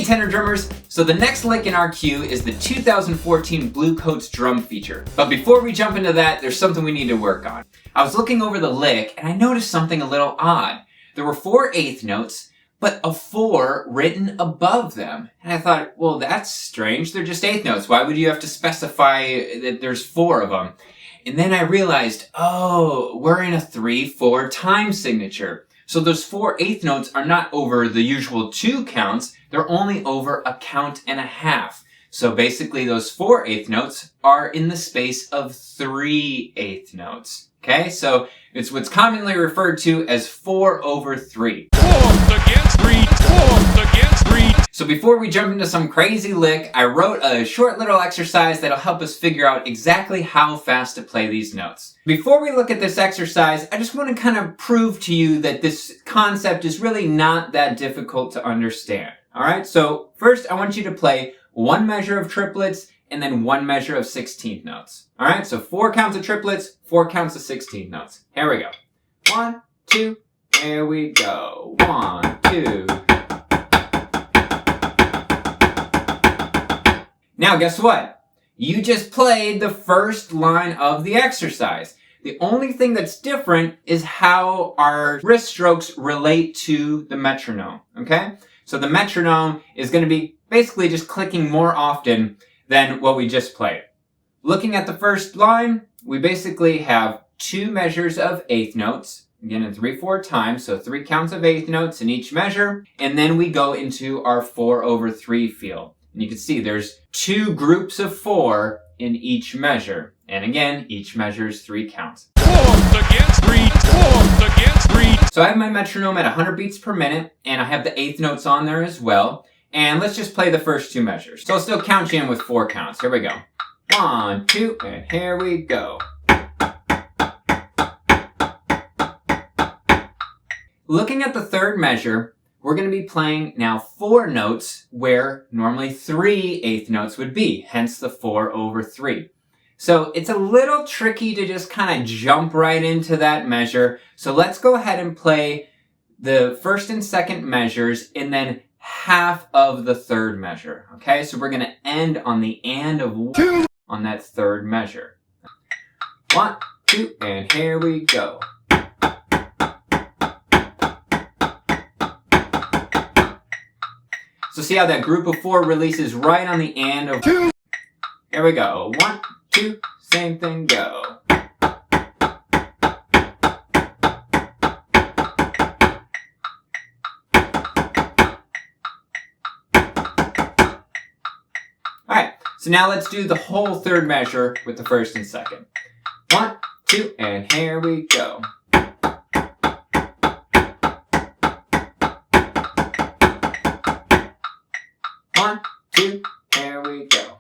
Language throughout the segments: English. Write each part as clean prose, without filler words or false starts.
Tenor drummers, so the next lick in our queue is the 2014 Bluecoats Drum Feature. But before we jump into that, there's something we need to work on. I was looking over the lick and I noticed something a little odd. There were 4 eighth notes, but a 4 written above them. And I thought, well, that's strange. They're just eighth notes. Why would you have to specify that there's 4 of them? And then I realized, oh, we're in a 3/4 time signature. So those 4 eighth notes are not over the usual 2 counts, they're only over a count and a half. So basically those 4 eighth notes are in the space of 3 eighth notes. Okay, so it's what's commonly referred to as 4/3. 4 against 3, 4 against 3. So before we jump into some crazy lick, I wrote a short little exercise that'll help us figure out exactly how fast to play these notes. Before we look at this exercise, I just want to kind of prove to you that this concept is really not that difficult to understand. Alright, so first I want you to play 1 measure of triplets and then 1 measure of 16th notes. Alright, so 4 counts of triplets, 4 counts of 16th notes. Here we go. 1, 2, here we go. 1, 2. Now guess what? You just played the first line of the exercise. The only thing that's different is how our wrist strokes relate to the metronome, okay? So the metronome is going to be basically just clicking more often than what we just played. Looking at the first line, we basically have 2 measures of eighth notes, again in 3/4 time, so 3 counts of eighth notes in each measure, and then we go into our 4/3 feel. And you can see there's 2 groups of 4 in each measure. And again, each measure is 3 counts. 4 against 3, 4 against 3. So I have my metronome at 100 beats per minute, and I have the eighth notes on there as well. And let's just play the first 2 measures. So I'll still count you in with 4 counts. Here we go. 1, 2, and here we go. Looking at the third measure, we're going to be playing now 4 notes where normally 3 eighth notes would be, hence the 4/3. So it's a little tricky to just kind of jump right into that measure. So let's go ahead and play the first and second measures and then half of the third measure. Okay, so we're going to end on the and of 1 on that third measure. 1, 2, and here we go. So see how that group of 4 releases right on the and of 2. Here we go. 1, 2, same thing, go. Alright, so now let's do the whole third measure with the first and second. 1, 2, and here we go. One, 2, here we go.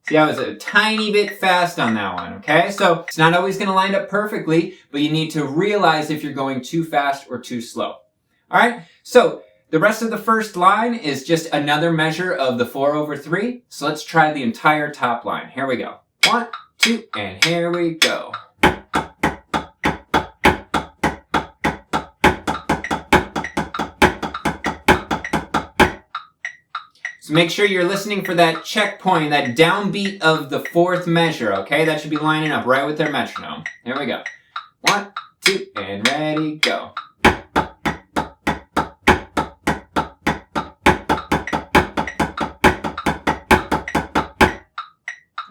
See, I was a tiny bit fast on that one, okay? So it's not always going to line up perfectly, but you need to realize if you're going too fast or too slow. All right, so the rest of the first line is just another measure of the 4/3. So let's try the entire top line. Here we go. 1, 2, and here we go. So make sure you're listening for that checkpoint, that downbeat of the 4th measure, okay? That should be lining up right with their metronome. Here we go. 1, 2, and ready, go.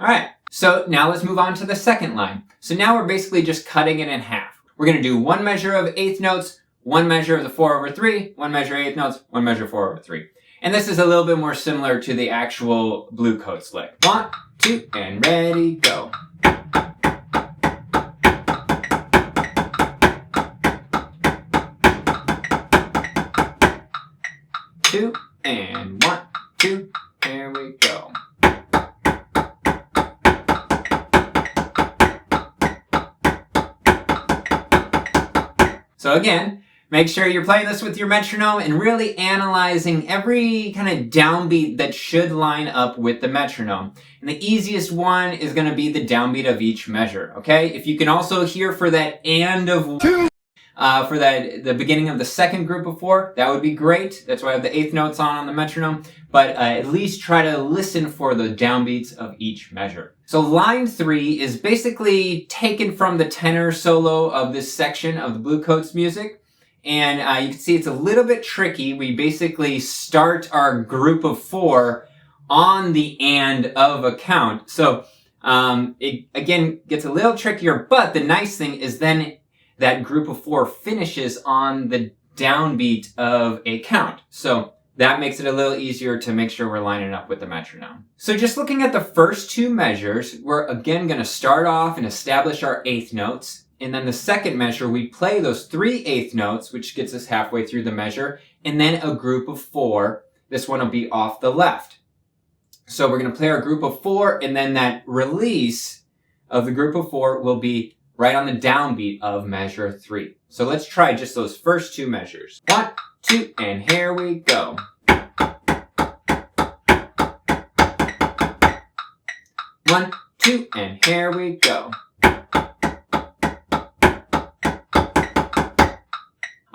Alright, so now let's move on to the second line. So now we're basically just cutting it in half. We're going to do 1 measure of eighth notes, 1 measure of the 4/3, 1 measure eighth notes, 1 measure 4/3. And this is a little bit more similar to the actual Bluecoats lick. 1, 2, and ready, go. 2, and 1, 2, here we go. So again, Make sure you're playing this with your metronome and really analyzing every kind of downbeat that should line up with the metronome. And the easiest one is going to be the downbeat of each measure, okay? If you can also hear for that and of two, for the beginning of the second group of 4, that would be great. That's why I have the 8th notes on the metronome. But at least try to listen for the downbeats of each measure. So line 3 is basically taken from the tenor solo of this section of the Bluecoats music. And you can see it's a little bit tricky. We basically start our group of 4 on the and of a count. So it again gets a little trickier, but the nice thing is then that group of 4 finishes on the downbeat of a count. So that makes it a little easier to make sure we're lining up with the metronome. So just looking at the first 2 measures, we're again going to start off and establish our 8th notes. And then the second measure, we play those 3 8th notes, which gets us halfway through the measure, and then a group of 4. This one will be off the left. So we're going to play our group of 4, and then that release of the group of 4 will be right on the downbeat of measure 3. So let's try just those first 2 measures. 1, 2, and here we go. 1, 2, and here we go.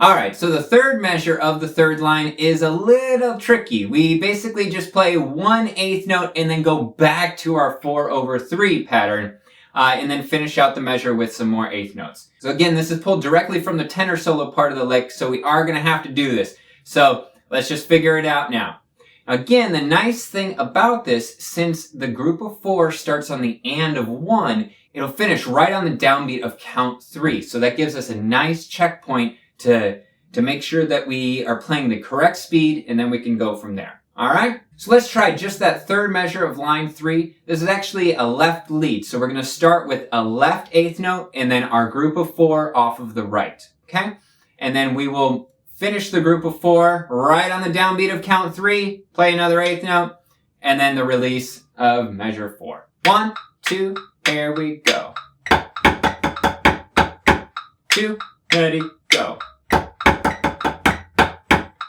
Alright, so the third measure of the third line is a little tricky. We basically just play 1 8th note and then go back to our 4/3 pattern, and then finish out the measure with some more 8th notes. So again, this is pulled directly from the tenor solo part of the lick, so we are going to have to do this. So let's just figure it out now. Again, the nice thing about this, since the group of 4 starts on the and of 1, it'll finish right on the downbeat of count 3. So that gives us a nice checkpoint to make sure that we are playing the correct speed, and then we can go from there. Alright? So let's try just that third measure of line 3. This is actually a left lead, so we're going to start with a left 8th note, and then our group of 4 off of the right. Okay? And then we will finish the group of 4 right on the downbeat of count 3, play another 8th note, and then the release of measure 4. 1, 2, here we go. 2, ready, go.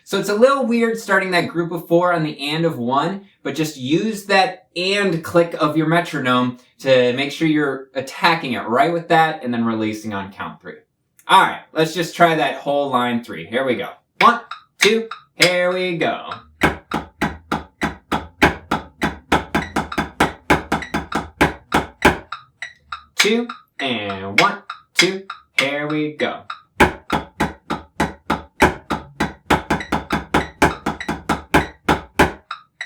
So it's a little weird starting that group of 4 on the and of 1, but just use that and click of your metronome to make sure you're attacking it right with that and then releasing on count 3. Alright, let's just try that whole line 3. Here we go. 1, 2, here we go. Two, and 1, 2, here we go.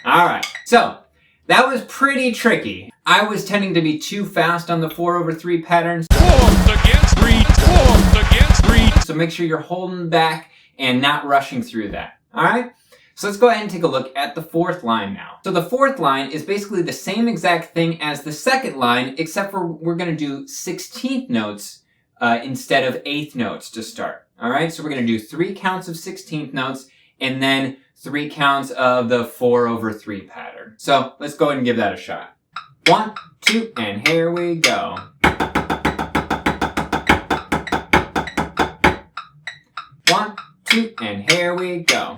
Alright, so that was pretty tricky. I was tending to be too fast on the 4/3 patterns. 4th against 3, 4th against 3. So make sure you're holding back and not rushing through that. Alright? So let's go ahead and take a look at the 4th line now. So the 4th line is basically the same exact thing as the 2nd line, except for we're going to do 16th notes instead of 8th notes to start. Alright? So we're going to do 3 counts of 16th notes, and then 3 counts of the 4/3 pattern. So let's go ahead and give that a shot. 1, 2, and here we go. 1, 2, and here we go.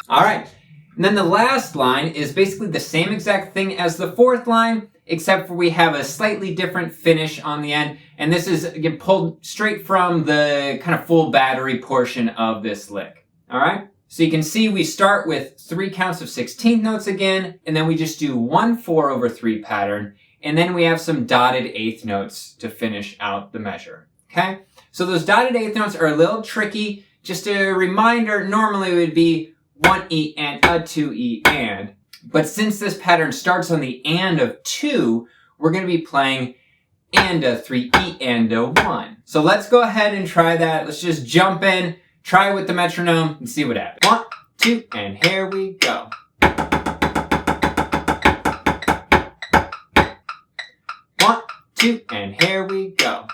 Alright, and then the last line is basically the same exact thing as the 4th line, except for we have a slightly different finish on the end. And this is, again, pulled straight from the kind of full battery portion of this lick. Alright? So you can see we start with 3 counts of 16th notes again, and then we just do 1 4/3 pattern, and then we have some dotted 8th notes to finish out the measure. Okay? So those dotted 8th notes are a little tricky. Just a reminder, normally it would be 1 E and a 2 E and. But since this pattern starts on the and of 2, we're going to be playing and a 3 E and a 1. So let's go ahead and try that. Let's just jump in, try it with the metronome, and see what happens. 1, 2, and here we go. 1, 2, and here we go.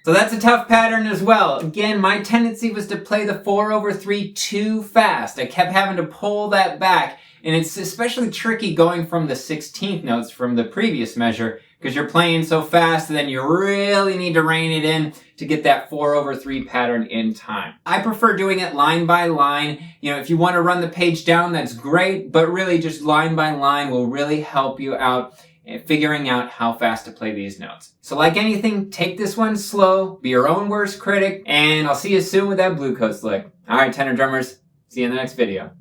So that's a tough pattern as well. Again, my tendency was to play the 4/3 too fast. I kept having to pull that back, and it's especially tricky going from the 16th notes from the previous measure, because you're playing so fast, and then you really need to rein it in to get that 4/3 pattern in time. I prefer doing it line by line. You know, if you want to run the page down, that's great, but really just line by line will really help you out in figuring out how fast to play these notes. So like anything, take this one slow, be your own worst critic, and I'll see you soon with that Bluecoats lick. Alright, tenor drummers, see you in the next video.